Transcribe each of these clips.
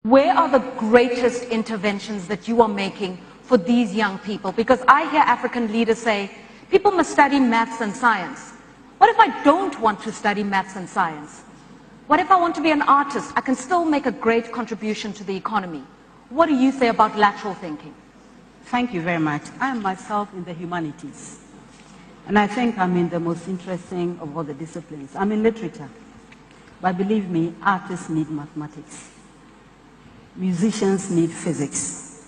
Where are the greatest interventions that you are making for these young people? Because I hear African leaders say, people must study maths and science. What if I don't want to study maths and science? What if I want to be an artist? I can still make a great contribution to the economy. What do you say about lateral thinking? Thank you very much. I am myself in the humanities. And I think I'm in the most interesting of all the disciplines. I'm in literature. But believe me, artists need mathematics. Musicians need physics.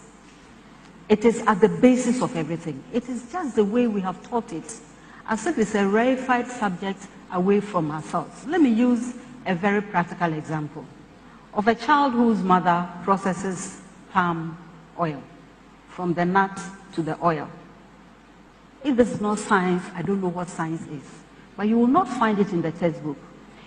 It is at the basis of everything. It is just the way we have taught it, as if it's a rarefied subject away from ourselves. Let me use a very practical example of a child whose mother processes palm oil, from the nut to the oil. If this is not science, I don't know what science is. But you will not find it in the textbook.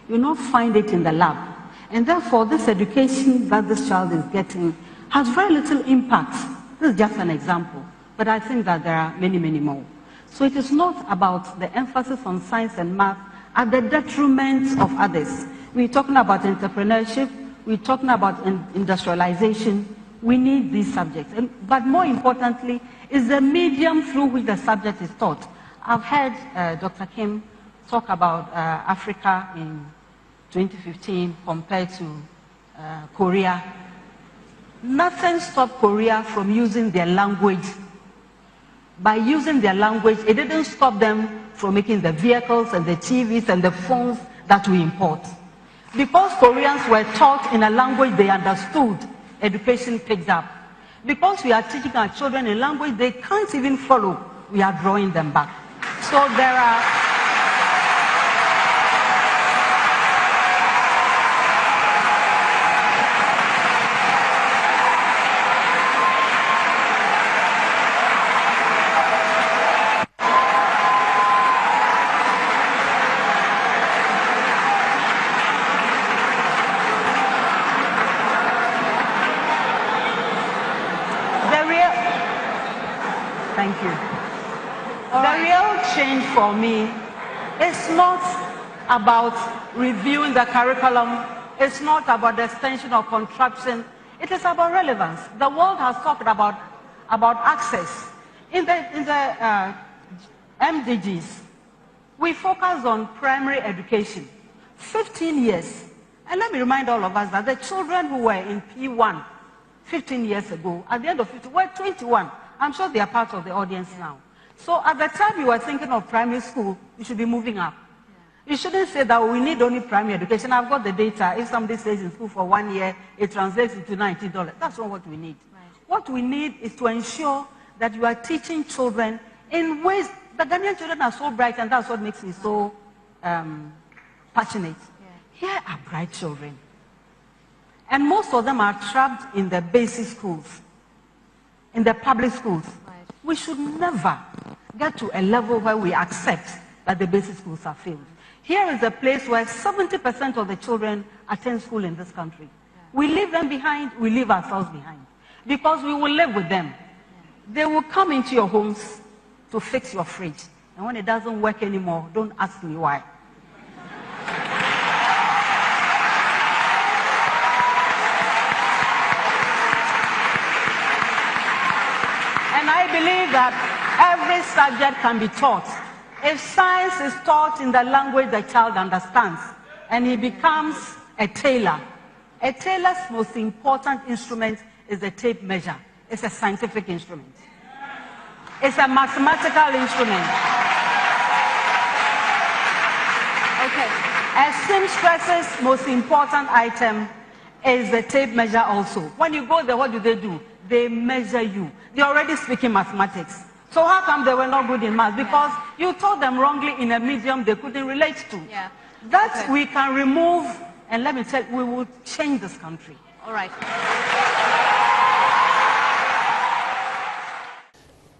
You will not find it in the lab. And therefore, this education that this child is getting has very little impact. This is just an example. But I think that there are many, many more. So it is not about the emphasis on science and math at the detriment of others. We're talking about entrepreneurship. We're talking about industrialization. We need these subjects. But more importantly, is the medium through which the subject is taught. I've heard Dr. Kim talk about Africa in 2015 compared to Korea. Nothing stopped Korea from using their language. By using their language, it didn't stop them from making the vehicles and the TVs and the phones that we import. Because Koreans were taught in a language they understood, education picked up. Because we are teaching our children a language they can't even follow, we are drawing them back. So there are... For me, it's not about reviewing the curriculum. It's not about the extension or contraction. It is about relevance. The world has talked about access. In the MDGs, we focus on primary education. 15 years. And let me remind all of us that the children who were in P1 15 years ago, at the end of 15, were 21. I'm sure they are part of the audience now. So at the time you were thinking of primary school, you should be moving up. Yeah. You shouldn't say that we need only primary education. I've got the data. If somebody stays in school for 1 year, it translates into $90. That's not what we need. Right. What we need is to ensure that you are teaching children in ways, the Ghanaian children are so bright, and that's what makes me so passionate. Yeah. Here are bright children. And most of them are trapped in the basic schools, in the public schools. Right. We should never get to a level where we accept that the basic schools are failed. Here is a place where 70% of the children attend school in this country. Yeah. We leave them behind, we leave ourselves behind. Because we will live with them. Yeah. They will come into your homes to fix your fridge. And when it doesn't work anymore, don't ask me why. And I believe that every subject can be taught. If science is taught in the language the child understands, and he becomes a tailor's most important instrument is the tape measure. It's a scientific instrument. It's a mathematical instrument. Okay. A seamstress's most important item is the tape measure also. When you go there, what do? They measure you. They're already speaking mathematics. So how come they were not good in math? Because you taught them wrongly in a medium they couldn't relate to. Yeah. That we can remove, and let me tell you, we will change this country. All right.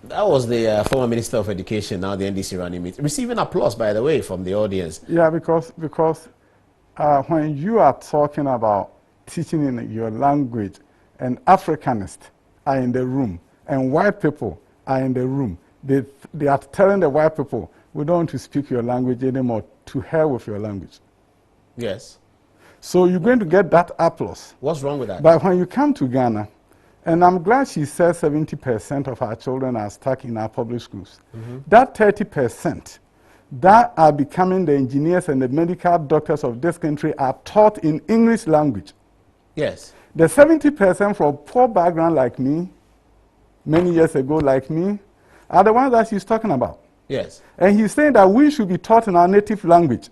That was the former Minister of Education, now the NDC running mate, receiving applause, by the way, from the audience. Yeah, because when you are talking about teaching in your language, and Africanists are in the room, and white people are in the room, they are telling the white people, we don't want to speak your language anymore, to hell with your language. Yes. So you're going to get that applause. What's wrong with that? But when you come to Ghana, and I'm glad she says 70% of our children are stuck in our public schools. That 30% that are becoming the engineers and the medical doctors of this country are taught in English language. Yes. The 70% from poor background like me, many years ago like me, are the ones that she's talking about. Yes. And he's saying that we should be taught in our native language.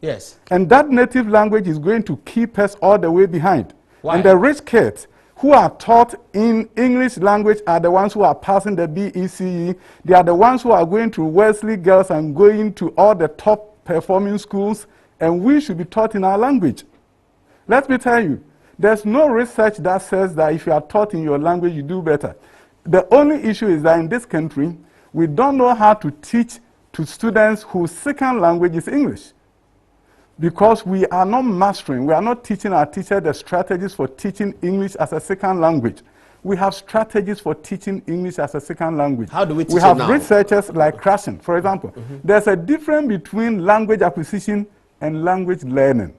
Yes. And that native language is going to keep us all the way behind. Why? And the rich kids who are taught in English language are the ones who are passing the BECE. They are the ones who are going to Wesley Girls and going to all the top performing schools, and we should be taught in our language. Let me tell you, there's no research that says that if you are taught in your language, you do better. The only issue is that in this country, we don't know how to teach to students whose second language is English. Because we are not mastering, we are not teaching our teachers the strategies for teaching English as a second language. We have strategies for teaching English as a second language. How do we teach We have it now? researchers like Krashen, for example. There's a difference between language acquisition and language learning.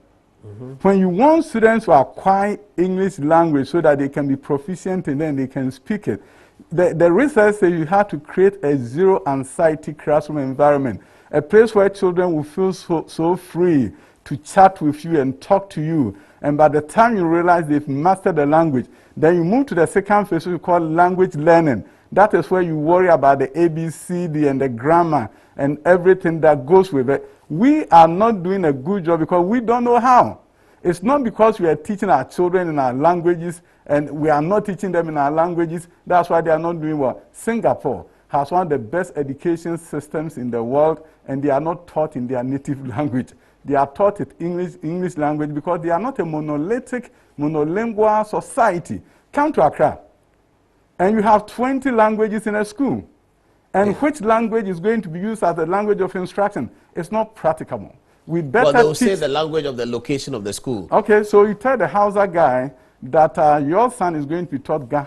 When you want students to acquire English language so that they can be proficient and then they can speak it, the research says you have to create a zero anxiety classroom environment, a place where children will feel so free to chat with you and talk to you. And by the time you realize they've mastered the language, then you move to the second phase, which we call language learning. That is where you worry about the ABCD and the grammar and everything that goes with it. We are not doing a good job because we don't know how. It's not because we are teaching our children in our languages and we are not teaching them in our languages. That's why they are not doing well. Singapore has one of the best education systems in the world, and they are not taught in their native language. They are taught in English language because they are not a monolithic, monolingual society. Come to Accra, and you have 20 languages in a school. And which language is going to be used as the language of instruction? It's not practicable. We better Well, they'll teach. say the language of the location of the school. Okay, so you tell the Hausa guy that your son is going to be taught Ga,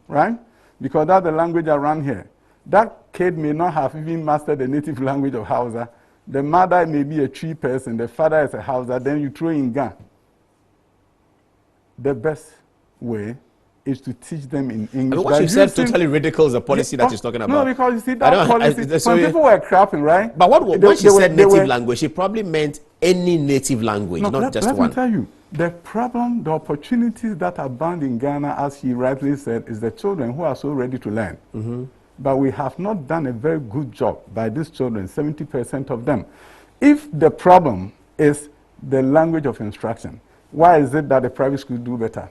right? Because that's the language around here. That kid may not have even mastered the native language of Hausa. The mother may be a Tree person, the father is a Hausa, then you throw in Ga. The best way is to teach them in English. I mean, what you said totally ridicules the policy that she's talking about. No, because you see that policy, when people were crapping, right? But when she said native language, she probably meant any native language, not just one. Let me tell you, the problem, the opportunities that are bound in Ghana, as she rightly said, is the children who are so ready to learn. But we have not done a very good job by these children, 70% of them. If the problem is the language of instruction, why is it that the private schools do better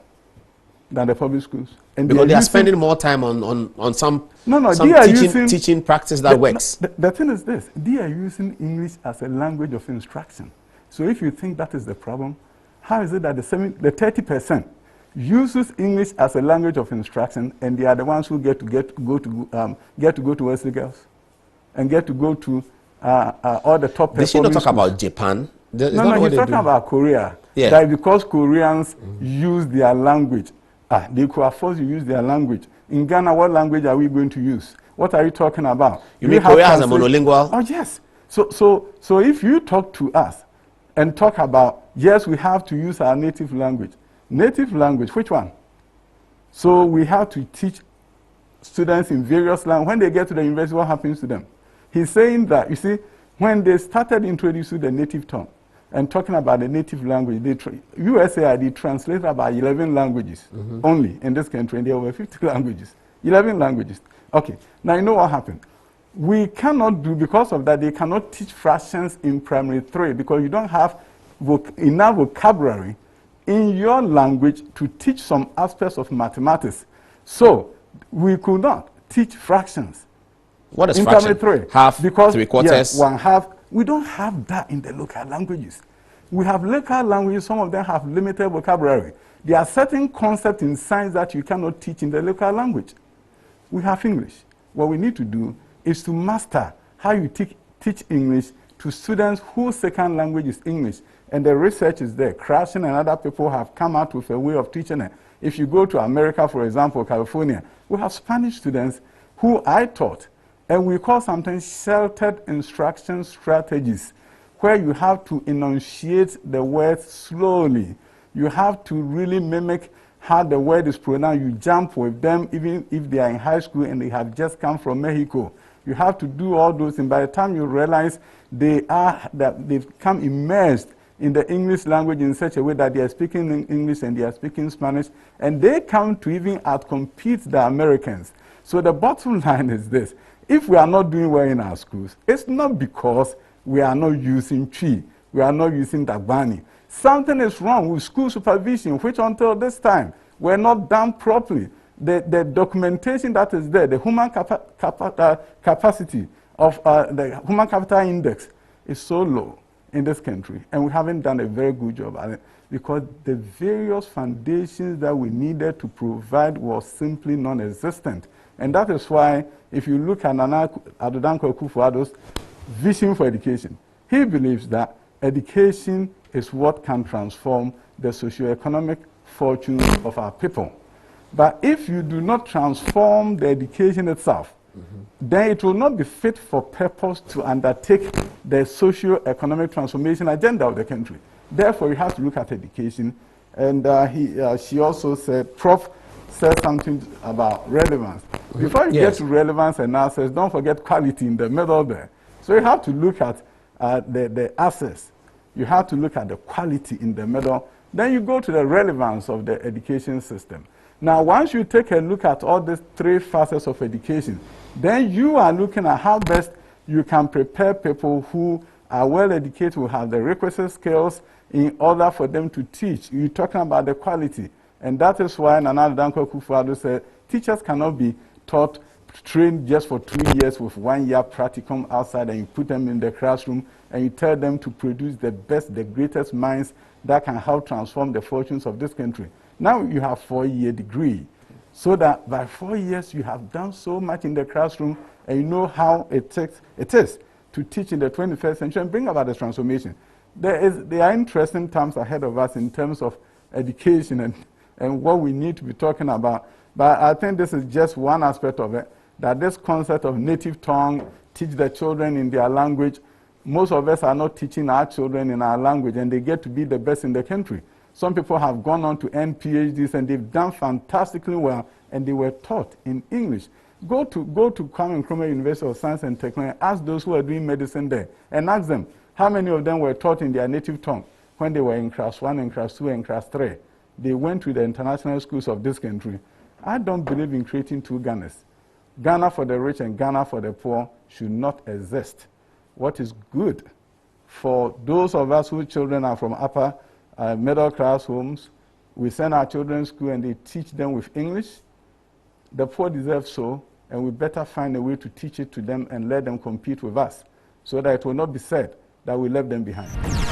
than the public schools? And because they are spending more time on some teaching practice that works. The thing is this, they are using English as a language of instruction. So if you think that is the problem, how is it that the 30% uses English as a language of instruction, and they are the ones who get to go to Wesley Girls and get to go to all the top performing schools? Did she not talk about Japan? No, he's talking about Korea. Yeah. That because Koreans use their language, they could afford to use their language. In Ghana, what language are we going to use? What are you talking about? You mean Korea has a monolingual? Oh, yes. So if you talk to us and talk about, yes, we have to use our native language. Native language, which one? So we have to teach students in various languages. When they get to the university, what happens to them? He's saying that, you see, when they started introducing the native tongue and talking about the native language, USAID translated about 11 languages only in this country, and there were 50 languages. 11 languages. Okay, now you know what happened. We cannot do, because of that, they cannot teach fractions in primary 3 because you don't have enough vocabulary in your language to teach some aspects of mathematics. So we could not teach fractions. What is in fraction? primary 3. Half, because, 3/4? Yes, 1/2. We don't have that in the local languages. We have local languages, some of them have limited vocabulary. There are certain concepts in science that you cannot teach in the local language. We have English. What we need to do is to master how you teach English to students whose second language is English. And the research is there. Krashen and other people have come out with a way of teaching it. If you go to America, for example, California, we have Spanish students who I taught, and we call sometimes sheltered instruction strategies, where you have to enunciate the words slowly. You have to really mimic how the word is pronounced. You jump with them even if they are in high school and they have just come from Mexico. You have to do all those things. By the time you realize they've become immersed in the English language in such a way that they are speaking English and they are speaking Spanish, and they come to even outcompete the Americans. So the bottom line is this: if we are not doing well in our schools, it's not because we are not using Twi, we are not using Dagbani. Something is wrong with school supervision, which until this time were not done properly. The documentation that is there, the human capacity of the human capital index is so low in this country, and we haven't done a very good job at it because the various foundations that we needed to provide was simply non-existent. And that is why, if you look at Nana Akufo-Addo's vision for education, he believes that education is what can transform the socio-economic fortunes of our people. But if you do not transform the education itself, then it will not be fit for purpose to undertake the socio-economic transformation agenda of the country. Therefore, you have to look at education. And she also said, Prof said something about relevance. Before you get to relevance and access, don't forget quality in the middle there. So you have to look at the access. You have to look at the quality in the middle. Then you go to the relevance of the education system. Now, once you take a look at all these three facets of education, then you are looking at how best you can prepare people who are well educated, who have the requisite skills in order for them to teach. You're talking about the quality. And that is why Nana Akufo-Addo said teachers cannot be trained just for 2 years with 1 year practicum outside, and you put them in the classroom and you tell them to produce the best, the greatest minds that can help transform the fortunes of this country. Now you have 4-year degree, so that by 4 years you have done so much in the classroom and you know how it is to teach in the 21st century and bring about the transformation. There are interesting times ahead of us in terms of education and what we need to be talking about. But I think this is just one aspect of it, that this concept of native tongue, teach the children in their language. Most of us are not teaching our children in our language, and they get to be the best in the country. Some people have gone on to earn PhDs, and they've done fantastically well, and they were taught in English. Go to Kwame Nkrumah University of Science and Technology, ask those who are doing medicine there, and ask them how many of them were taught in their native tongue when they were in class 1 and class 2 and class 3. They went to the international schools of this country. I don't believe in creating two Ghanas. Ghana for the rich and Ghana for the poor should not exist. What is good for those of us whose children are from upper middle class homes, we send our children to school and they teach them with English. The poor deserve so, and we better find a way to teach it to them and let them compete with us so that it will not be said that we left them behind.